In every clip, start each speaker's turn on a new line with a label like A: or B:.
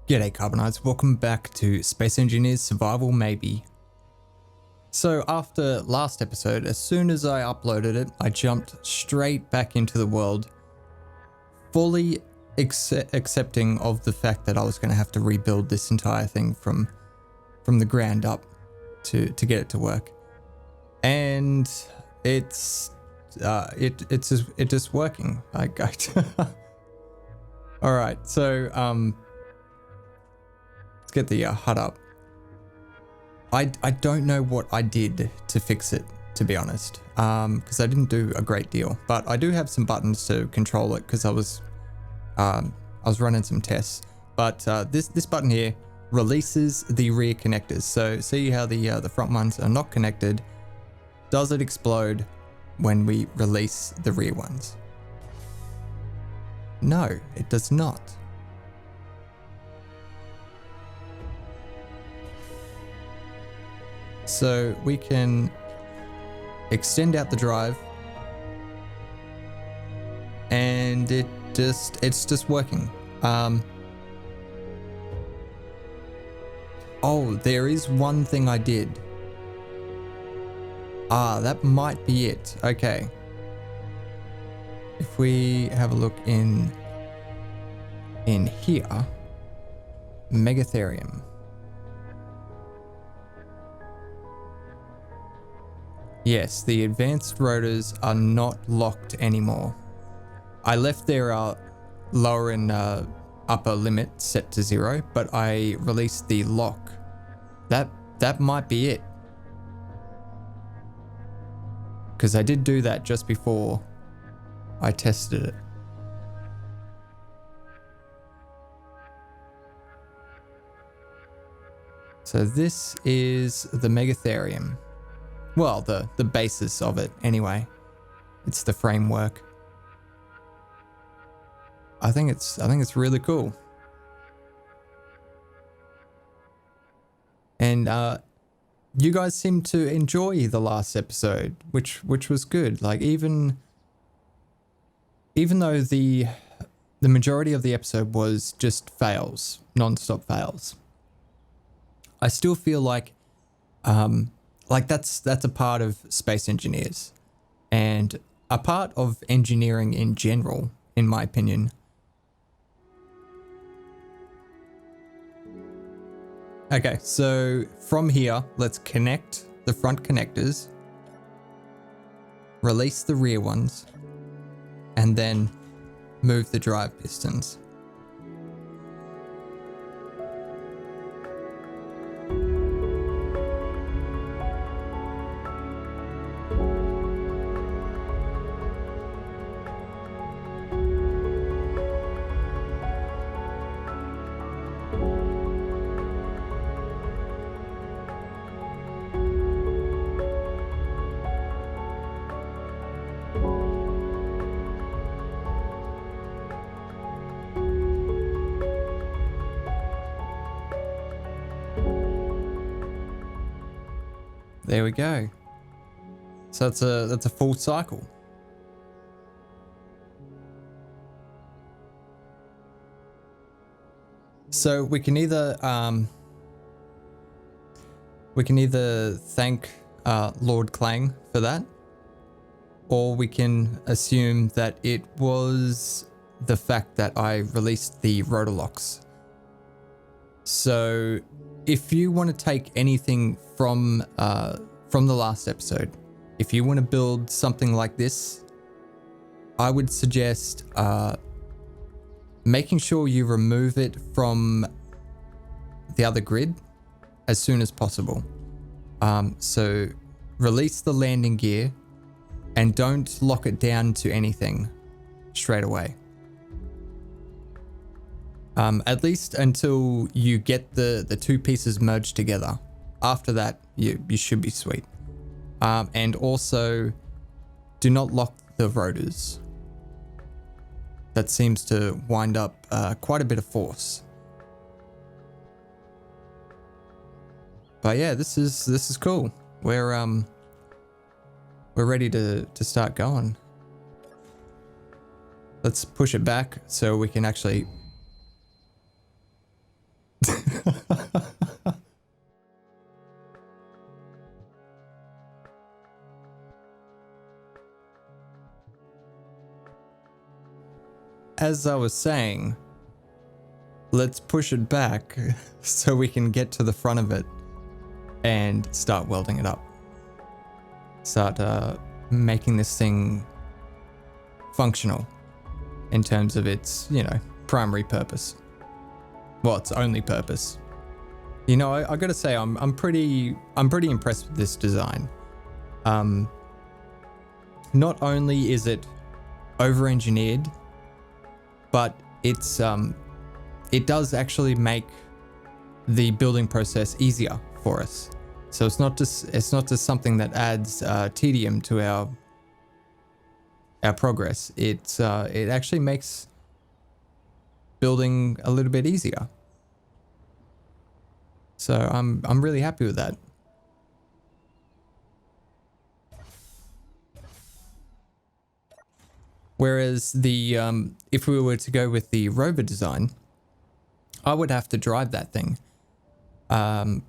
A: G'day Carbonites, welcome back to Space Engineers Survival Maybe. So after last episode, as soon as I uploaded it, I jumped straight back into the world, fully accepting of the fact that I was going to have to rebuild this entire thing from the ground up to get it to work. And it's just working. All right, so let's get the HUD up. I don't know what I did to fix it, to be honest, because I didn't do a great deal. But I do have some buttons to control it because I was running some tests. But this button here releases the rear connectors. So see how the front ones are not connected. Does it explode when we release the rear ones? No, it does not. So we can extend out the drive and it's just working. Oh, there is one thing I did. That might be it. Okay. If we have a look in here, Megatherium. Yes, the advanced rotors are not locked anymore. I left their lower and upper limit set to 0, but I released the lock. That might be it. Because I did do that just before I tested it. So this is the Megatherium. Well, the basis of it anyway. It's the framework. I think it's really cool. And you guys seem to enjoy the last episode, which was good. Like even though the majority of the episode was just fails, non-stop fails, I still feel like that's a part of Space Engineers and a part of engineering in general, in my opinion. Okay, so from here, let's connect the front connectors, release the rear ones, and then move the drive pistons. There we go. So that's a full cycle. So we can either thank Lord Clang for that, or we can assume that it was the fact that I released the rotor locks. So if you want to take anything from the last episode, if you want to build something like this, I would suggest making sure you remove it from the other grid as soon as possible. So release the landing gear and don't lock it down to anything straight away. At least until you get the two pieces merged together. After that, you should be sweet. And also, do not lock the rotors. That seems to wind up quite a bit of force. But yeah, this is cool. We're ready to start going. Let's push it back so we can actually As I was saying, let's push it back so we can get to the front of it and start welding it up. Start making this thing functional in terms of its, you know, primary purpose. Well, its only purpose. You know, I gotta say, I'm pretty impressed with this design. Not only is it over-engineered, but it's it does actually make the building process easier for us. So it's not just something that adds tedium to our progress. It actually makes building a little bit easier. So I'm really happy with that. Whereas the if we were to go with the rover design, I would have to drive that thing, and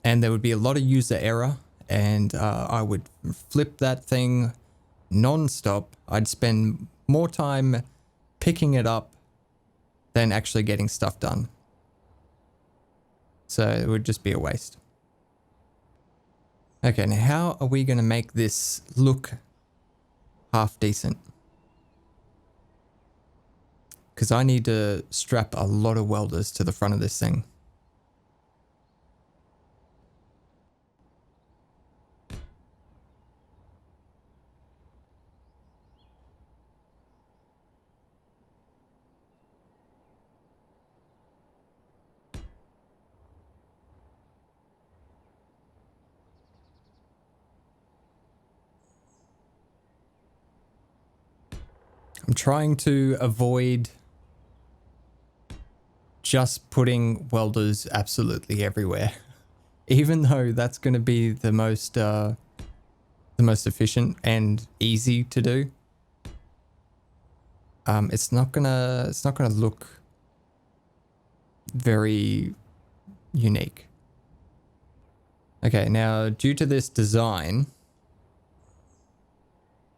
A: there would be a lot of user error, and I would flip that thing non-stop. I'd spend more time picking it up than actually getting stuff done. So it would just be a waste. Okay, now how are we going to make this look half decent? Because I need to strap a lot of welders to the front of this thing. I'm trying to avoid just putting welders absolutely everywhere, even though that's going to be the most efficient and easy to do. It's not gonna look very unique. Okay, now due to this design,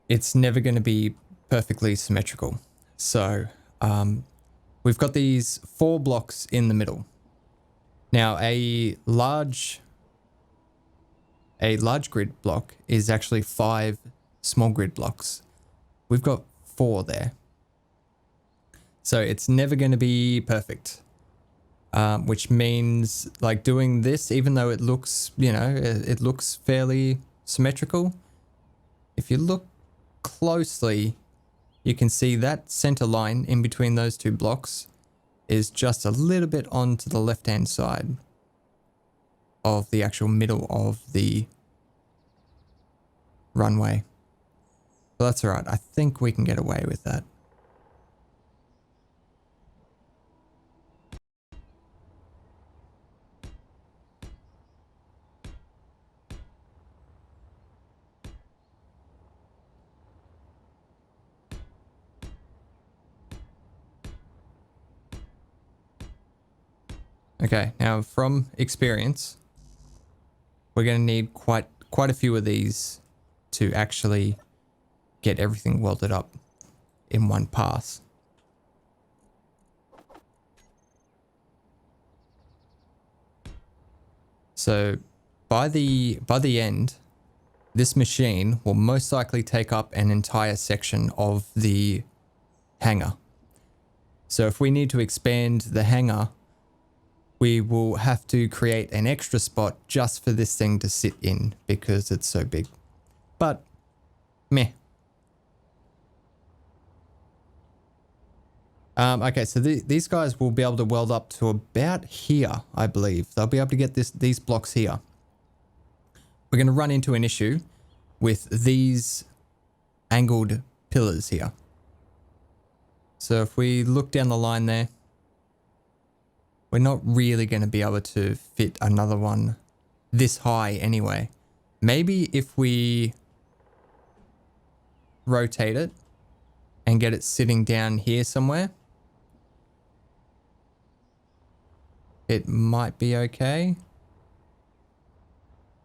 A: it's never going to be perfectly symmetrical. So we've got these 4 blocks in the middle. Now a large grid block is actually 5 small grid blocks. We've got 4 there. So it's never going to be perfect. Which means like doing this, even though it looks, you know, it looks fairly symmetrical. If you look closely, you can see that center line in between those 2 blocks is just a little bit onto the left-hand side of the actual middle of the runway. But that's all right. I think we can get away with that. Okay, now from experience, we're going to need quite a few of these to actually get everything welded up in one pass. So by the end, this machine will most likely take up an entire section of the hangar. So if we need to expand the hangar, we will have to create an extra spot just for this thing to sit in because it's so big. But meh. Okay, so these guys will be able to weld up to about here, I believe. They'll be able to get these blocks here. We're going to run into an issue with these angled pillars here. So if we look down the line there, we're not really going to be able to fit another one this high anyway. Maybe if we rotate it and get it sitting down here somewhere. it might be okay.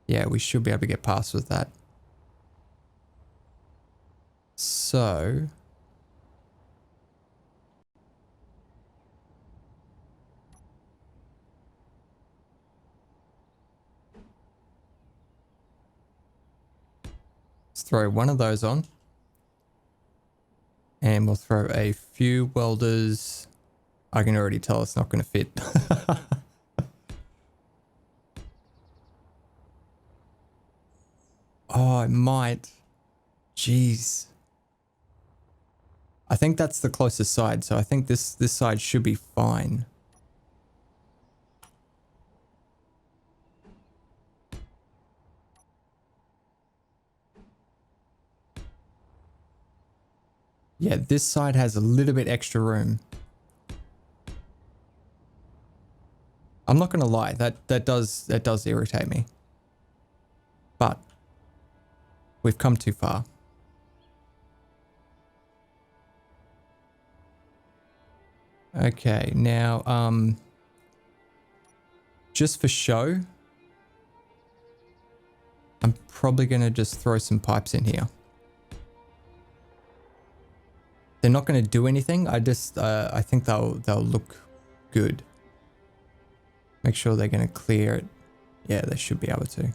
A: Yeah, we should be able to get past with that. So... let's throw one of those on. And we'll throw a few welders. I can already tell it's not going to fit. Oh, it might. Jeez. I think that's the closest side, so I think this side should be fine. Yeah, this side has a little bit extra room. I'm not gonna lie, that does irritate me. But we've come too far. Okay, now just for show, I'm probably gonna just throw some pipes in here. They're not gonna do anything. I think they'll look good. Make sure they're gonna clear it. Yeah, they should be able to.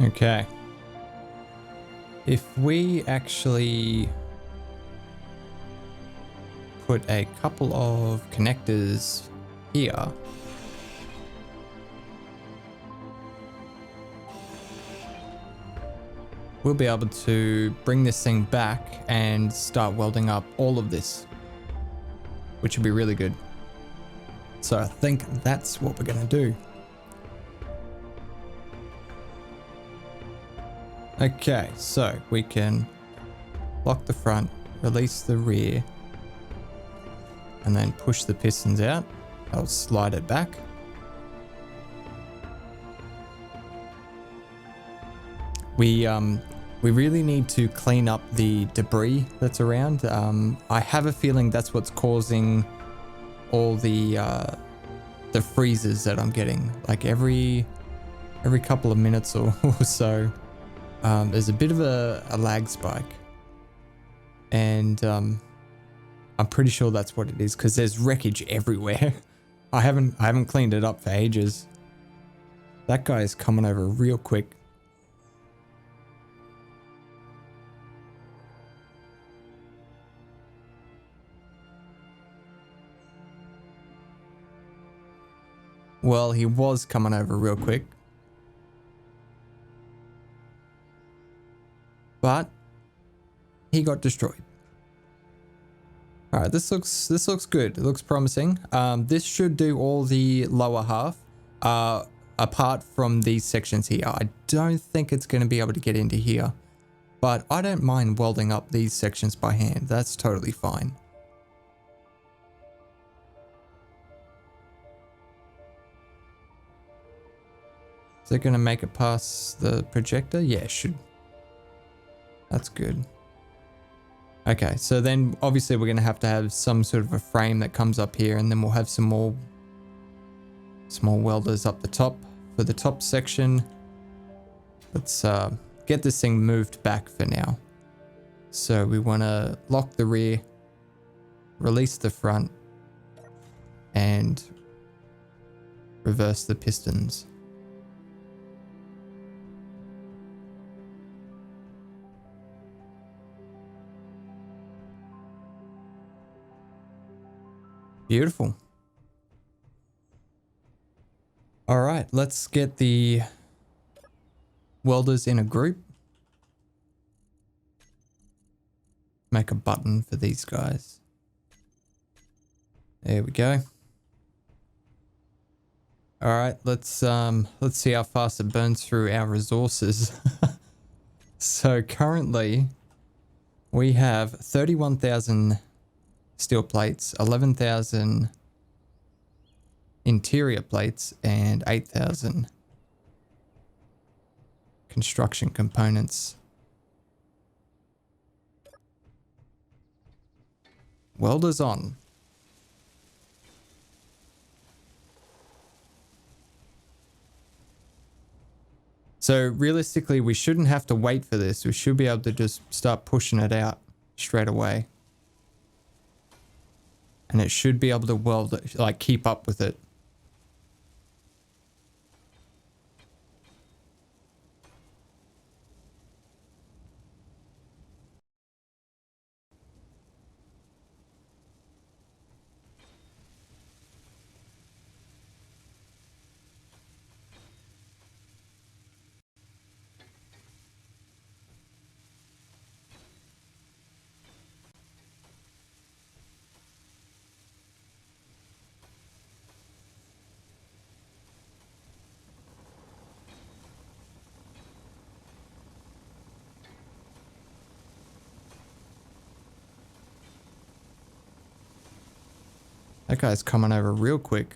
A: Okay. If we actually put a couple of connectors here, we'll be able to bring this thing back and start welding up all of this, which would be really good. So I think that's what we're going to do. Okay, so we can lock the front, release the rear, and then push the pistons out. I'll slide it back. We really need to clean up the debris that's around. I have a feeling that's what's causing all the freezes that I'm getting. Like every couple of minutes or so. There's a bit of a lag spike, and I'm pretty sure that's what it is because there's wreckage everywhere. I haven't cleaned it up for ages. That guy is coming over real quick. Well, he was coming over real quick. But he got destroyed. All right, this looks good. It looks promising. This should do all the lower half, apart from these sections here. I don't think it's going to be able to get into here, but I don't mind welding up these sections by hand. That's totally fine. Is it going to make it past the projector? Yeah, it should. That's good. Okay, so then obviously we're going to have some sort of a frame that comes up here, and then we'll have some more small welders up the top for the top section. Let's get this thing moved back for now. So we want to lock the rear, release the front, and reverse the pistons. Beautiful. All right, let's get the welders in a group. Make a button for these guys. There we go. All right, let's see how fast it burns through our resources. So currently we have 31,000 steel plates, 11,000 interior plates, and 8,000 construction components. Welders on. So realistically, we shouldn't have to wait for this. We should be able to just start pushing it out straight away. And it should be able to weld it, like keep up with it. That guy's coming over real quick.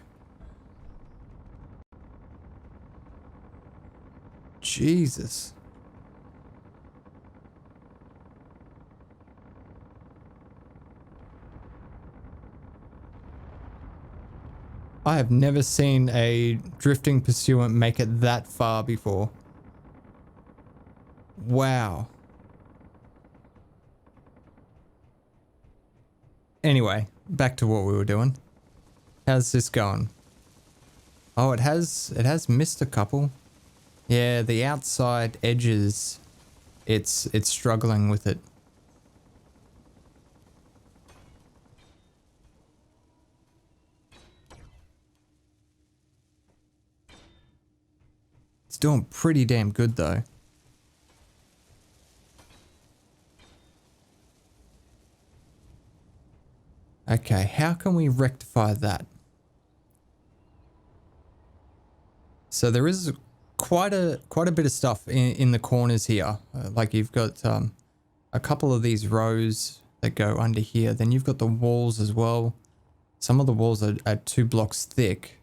A: Jesus. I have never seen a drifting pursuant make it that far before. Wow. Anyway, back to what we were doing. How's this going? Oh, it has missed a couple. Yeah, the outside edges, it's struggling with it. It's doing pretty damn good though. Okay, how can we rectify that? So there is quite a bit of stuff in the corners here. Like you've got a couple of these rows that go under here. Then you've got the walls as well. Some of the walls are 2 blocks thick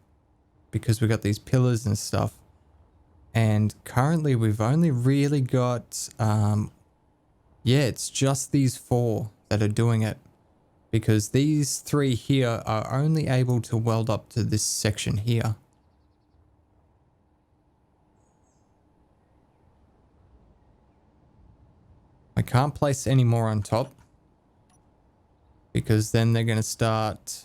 A: because we've got these pillars and stuff. And currently we've only really got, yeah, it's just these 4 that are doing it. Because these 3 here are only able to weld up to this section here. I can't place any more on top because then they're going to start,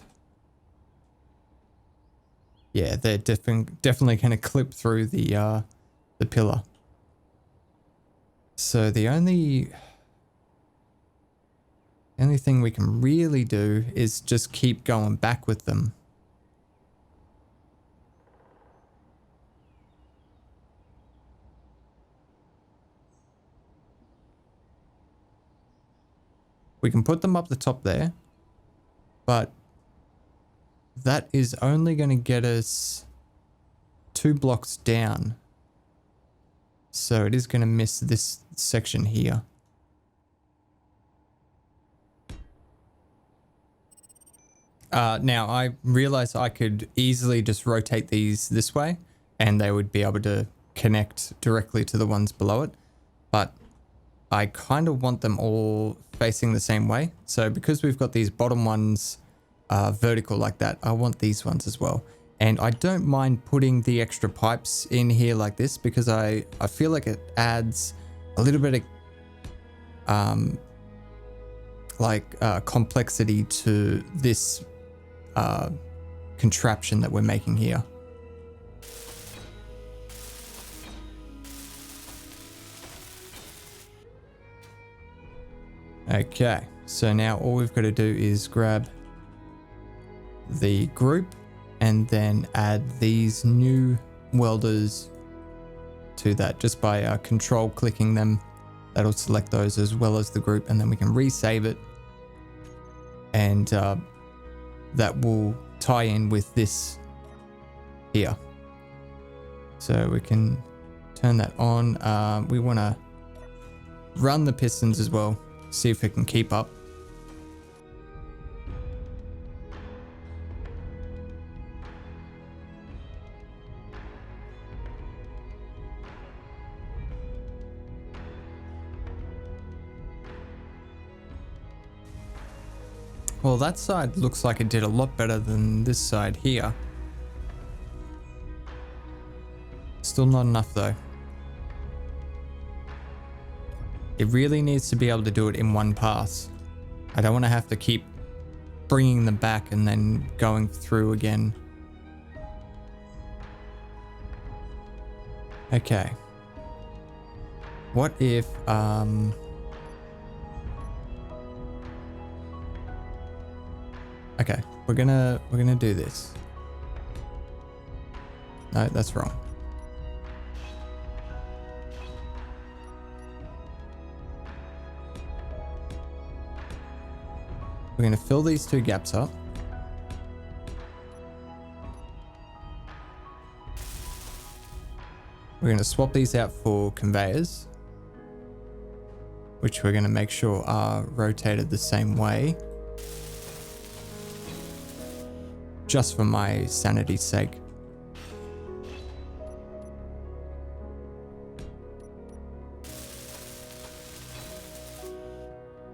A: yeah, they're definitely going to clip through the pillar. So the only thing we can really do is just keep going back with them. We can put them up the top there, but that is only going to get us 2 blocks down. So it is going to miss this section here. Now I realize I could easily just rotate these this way and they would be able to connect directly to the ones below it, but I kind of want them all facing the same way. So because we've got these bottom ones vertical like that, I want these ones as well. And I don't mind putting the extra pipes in here like this because I feel like it adds a little bit of complexity to this contraption that we're making here. Okay, so now all we've got to do is grab the group and then add these new welders to that just by control clicking them. That'll select those as well as the group, and then we can resave it. And that will tie in with this here. So we can turn that on. We want to run the pistons as well, see if it can keep up. Well, that side looks like it did a lot better than this side here. Still not enough though. It really needs to be able to do it in one pass. I don't want to have to keep bringing them back and then going through again. Okay. What if, okay, we're gonna do this. No, that's wrong. We're gonna fill these two gaps up. We're gonna swap these out for conveyors, which we're gonna make sure are rotated the same way. Just for my sanity's sake.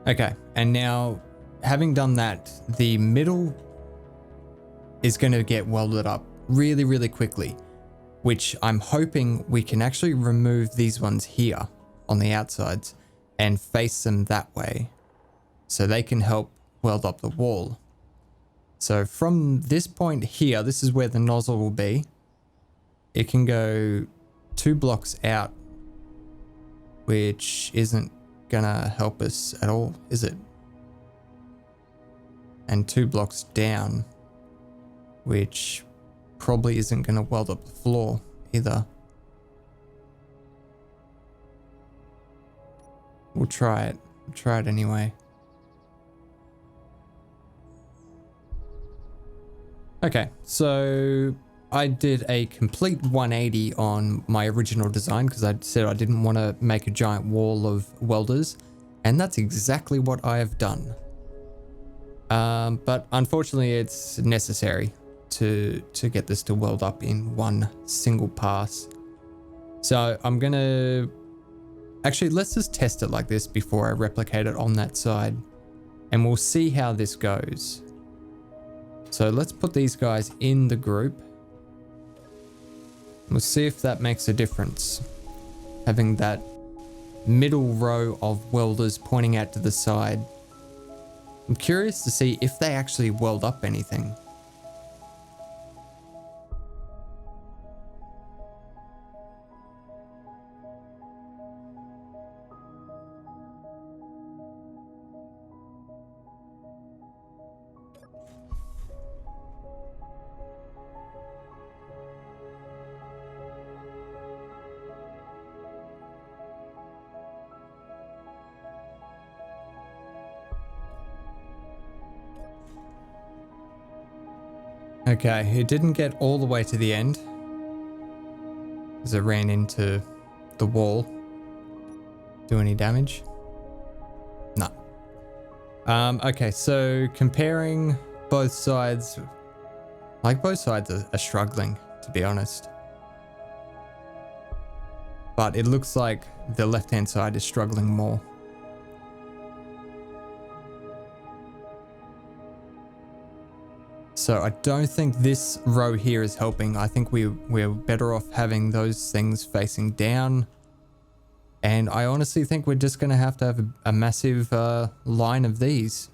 A: Okay, and now having done that, the middle is going to get welded up really, really quickly, which I'm hoping we can actually remove these ones here on the outsides and face them that way so they can help weld up the wall. So from this point here, this is where the nozzle will be. It can go 2 blocks out, which isn't gonna help us at all, is it? And 2 blocks down, which probably isn't gonna weld up the floor either. We'll try it. We'll try it anyway. Okay, so I did a complete 180 on my original design because I said I didn't want to make a giant wall of welders, and that's exactly what I have done. But unfortunately it's necessary to get this to weld up in one single pass. So I'm gonna, actually let's just test it like this before I replicate it on that side, and we'll see how this goes. So let's put these guys in the group. We'll see if that makes a difference. Having that middle row of welders pointing out to the side. I'm curious to see if they actually weld up anything. Okay, it didn't get all the way to the end because it ran into the wall. Do any damage? No. Okay, so comparing both sides, like both sides are struggling, to be honest. But it looks like the left-hand side is struggling more. So I don't think this row here is helping. I think we're better off having those things facing down. And I honestly think we're just going to have a massive line of these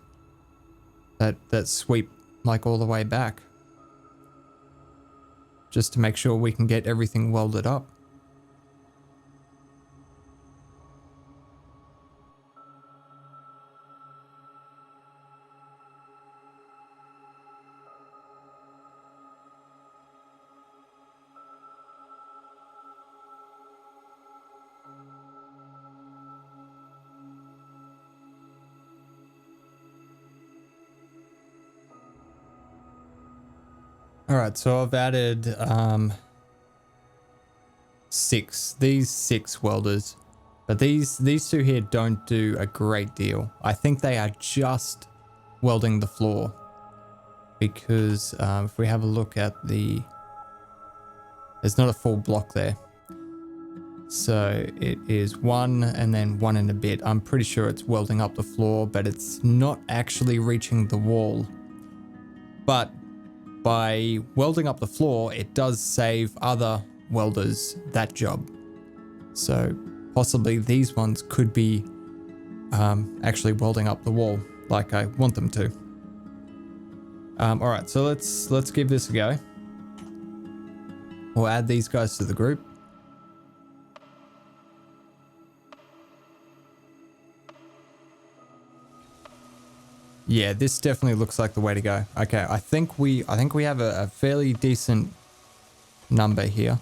A: that sweep like all the way back. Just to make sure we can get everything welded up. All right, so I've added these six welders, but these two here don't do a great deal. I think they are just welding the floor, because if we have a look at there's not a full block there. So it is one and then one and a bit. I'm pretty sure it's welding up the floor, but it's not actually reaching the wall. But by welding up the floor, it does save other welders that job. So possibly these ones could be actually welding up the wall like I want them to. All right, so let's give this a go. We'll add these guys to the group. Yeah, this definitely looks like the way to go. Okay, I think we have a fairly decent number here.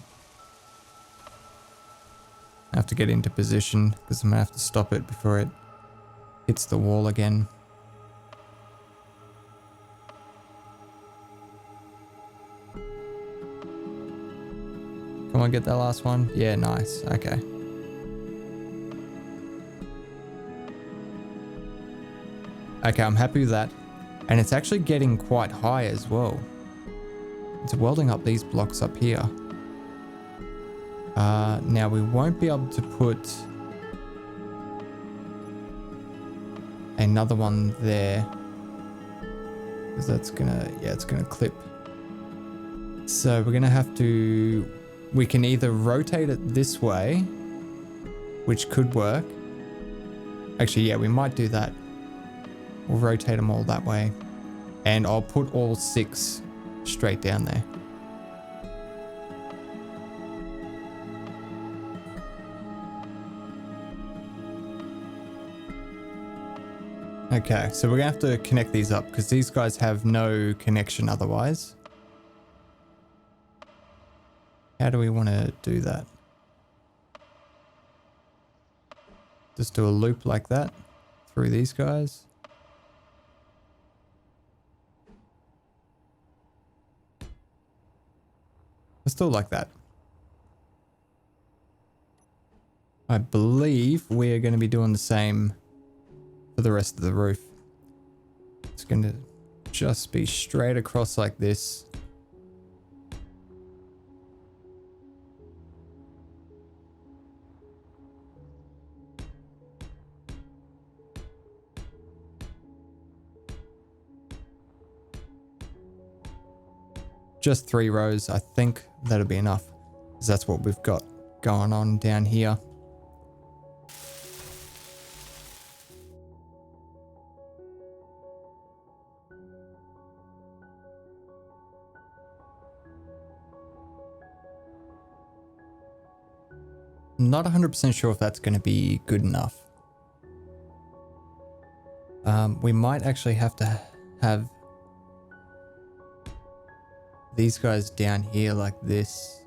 A: I have to get into position because I'm gonna have to stop it before it hits the wall again. Come on, get that last one. Yeah, nice. Okay. Okay, I'm happy with that. And it's actually getting quite high as well. It's welding up these blocks up here. Now we won't be able to put another one there, because that's gonna, yeah, it's gonna clip. So we're gonna have to, we can either rotate it this way, which could work. Actually, yeah, we might do that. We'll rotate them all that way. And I'll put all 6 straight down there. Okay, so we're gonna have to connect these up because these guys have no connection otherwise. How do we want to do that? Just do a loop like that through these guys. Still like that. I believe we're going to be doing the same for the rest of the roof. It's going to just be straight across like this. Just 3 rows. I think that'll be enough, because that's what we've got going on down here. Not 100% sure if that's going to be good enough. We might actually have to have these guys down here like this.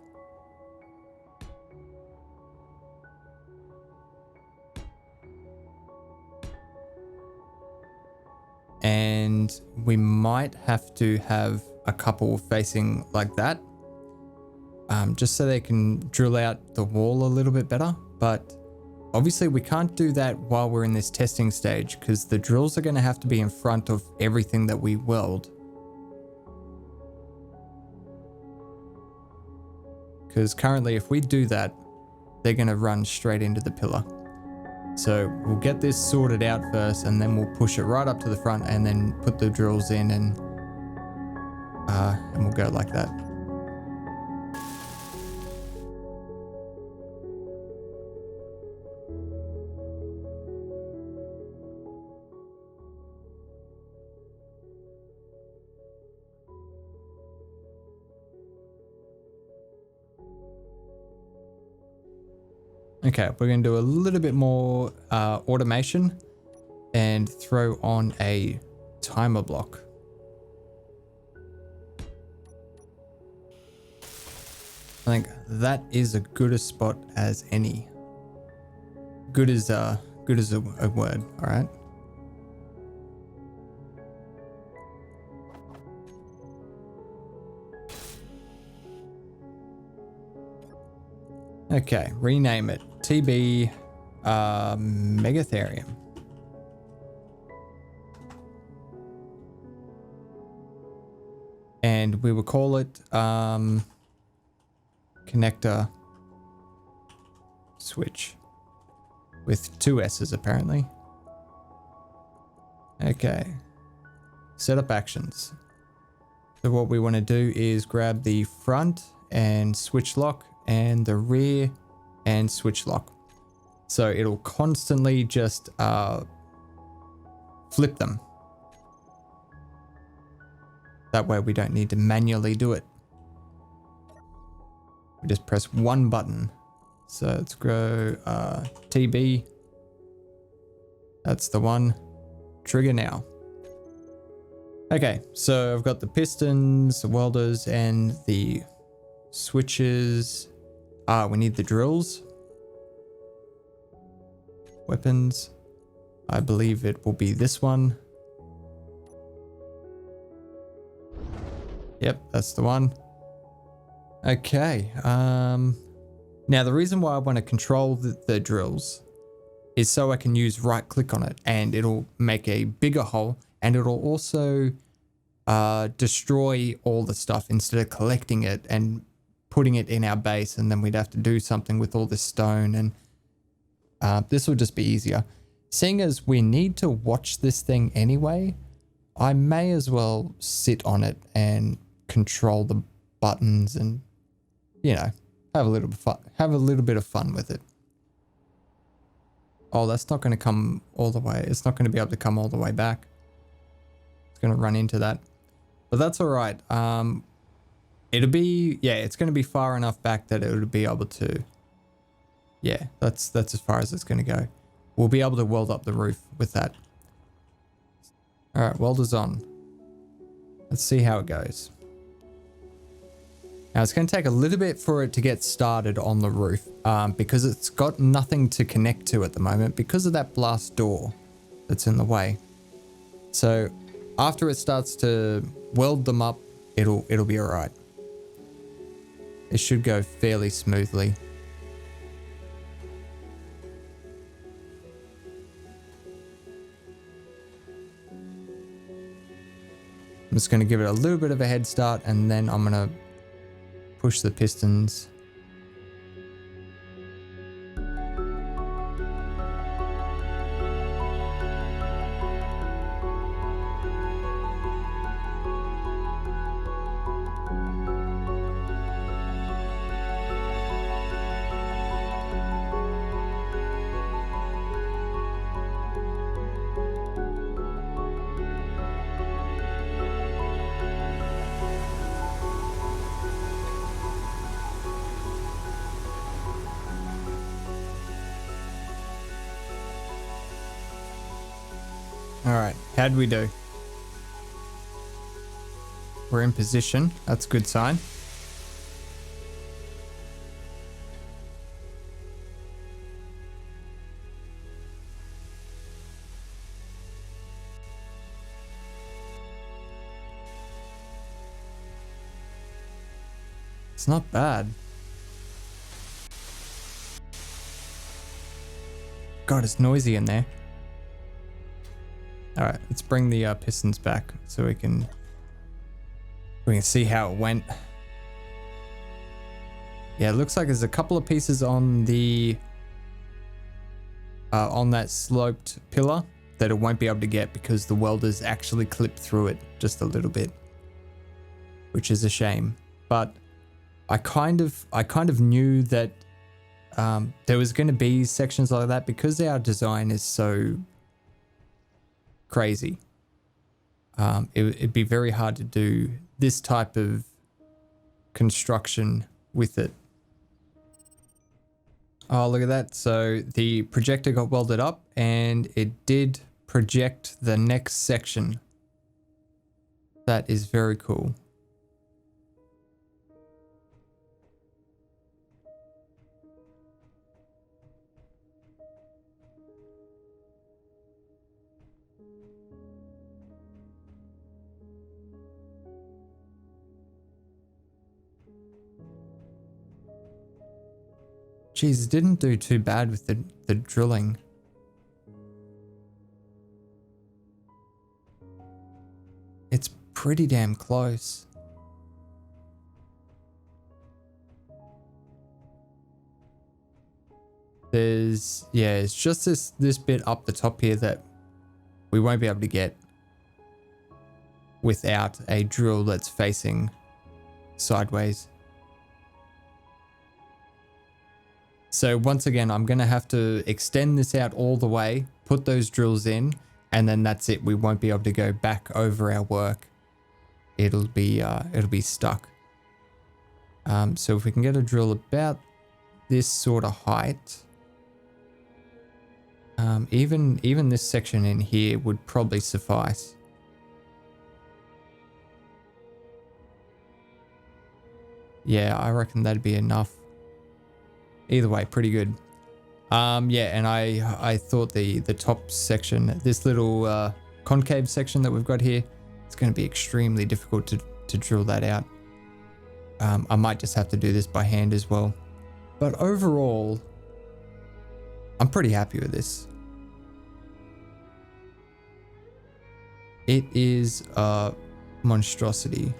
A: And we might have to have a couple facing like that. Just so they can drill out the wall a little bit better. But obviously we can't do that while we're in this testing stage, because the drills are going to have to be in front of everything that we weld. Because currently if we do that, they're going to run straight into the pillar. So we'll get this sorted out first, and then we'll push it right up to the front and then put the drills in, and we'll go like that. Okay, we're going to do a little bit more automation and throw on a timer block. I think that is as good a spot as any. Good as a word, all right? Okay, rename it TB Megatherium. And we will call it connector switch with 2 S's apparently. Okay, setup actions. So what we want to do is grab the front and switch lock and the rear and switch lock. So it'll constantly just flip them. That way we don't need to manually do it. We just press one button. So let's go TB. That's the one. Trigger now. Okay, so I've got the pistons, the welders, and the switches. We need the drills. Weapons. I believe it will be this one. Yep, that's the one. Okay. Now the reason why I want to control the drills is so I can use right click on it and it'll make a bigger hole, and it'll also destroy all the stuff instead of collecting it and putting it in our base, and then we'd have to do something with all this stone, and this will just be easier. Seeing as we need to watch this thing anyway, I may as well sit on it and control the buttons and, you know, have a little bit of fun with it. Oh, that's not going to come all the way. It's not going to be able to come all the way back. It's going to run into that. But that's all right. It'll be, yeah, it's going to be far enough back that it'll be able to, yeah, that's as far as it's going to go. We'll be able to weld up the roof with that. All right, welders on. Let's see how it goes. Now it's going to take a little bit for it to get started on the roof because it's got nothing to connect to at the moment because of that blast door that's in the way. So after it starts to weld them up, it'll be all right. It should go fairly smoothly. I'm just going to give it a little bit of a head start, and then I'm going to push the pistons. All right, how'd we do? We're in position. That's a good sign. It's not bad. God, it's noisy in there. All right, let's bring the pistons back so we can see how it went. Yeah, it looks like there's a couple of pieces on the on that sloped pillar that it won't be able to get because the welders actually clipped through it just a little bit, which is a shame. But I kind of knew that there was going to be sections like that because our design is so crazy. It'd be very hard to do this type of construction with it. Oh, look at that. So the projector got welded up and it did project the next section. That is very cool. Geez, it didn't do too bad with the drilling. It's pretty damn close. It's just this bit up the top here that we won't be able to get without a drill that's facing sideways. So once again, I'm going to have to extend this out all the way, put those drills in, and then that's it. We won't be able to go back over our work. It'll be stuck. So if we can get a drill about this sort of height, even this section in here would probably suffice. Yeah, I reckon that'd be enough. Either way, pretty good. Yeah, and I thought the top section, this little concave section that we've got here, it's going to be extremely difficult to drill that out. I might just have to do this by hand as well. But overall, I'm pretty happy with this. It is a monstrosity.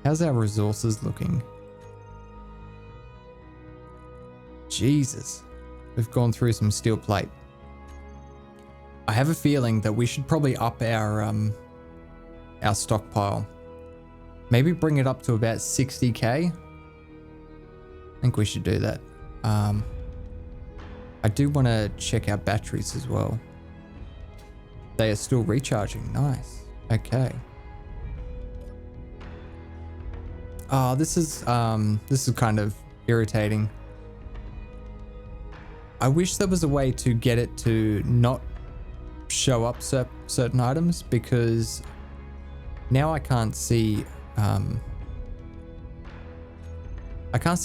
A: How's our resources looking? Jesus, we've gone through some steel plate. I have a feeling that we should probably up our stockpile. Maybe bring it up to about 60k. I think we should do that. I do want to check our batteries as well. They are still recharging. Nice. Okay. Oh, this is kind of irritating. I wish there was a way to get it to not show up certain items, because now I can't see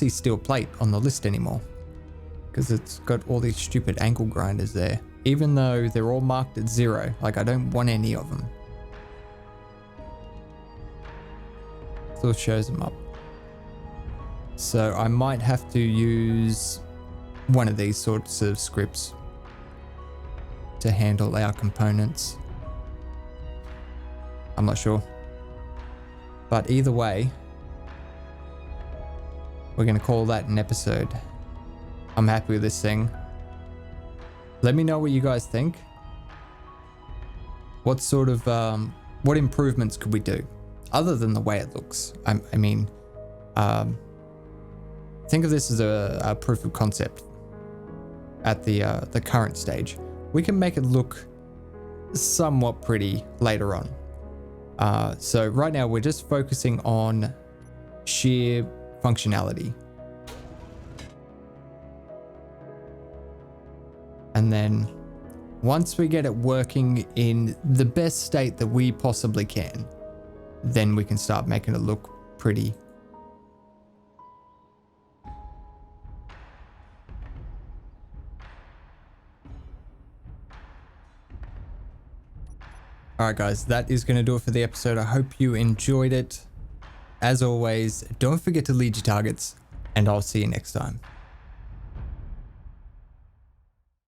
A: steel plate on the list anymore, because it's got all these stupid angle grinders there, even though they're all marked at 0. Like, I don't want any of them. Still shows them up. So I might have to use one of these sorts of scripts to handle our components. I'm not sure. But either way, we're going to call that an episode. I'm happy with this thing. Let me know what you guys think. What sort of, what improvements could we do? Other than the way it looks. I mean, think of this as a proof of concept at the current stage. We can make it look somewhat pretty later on. So right now we're just focusing on sheer functionality. And then once we get it working in the best state that we possibly can, then we can start making it look pretty. Alright guys, that is going to do it for the episode. I hope you enjoyed it. As always, don't forget to lead your targets, and I'll see you next time.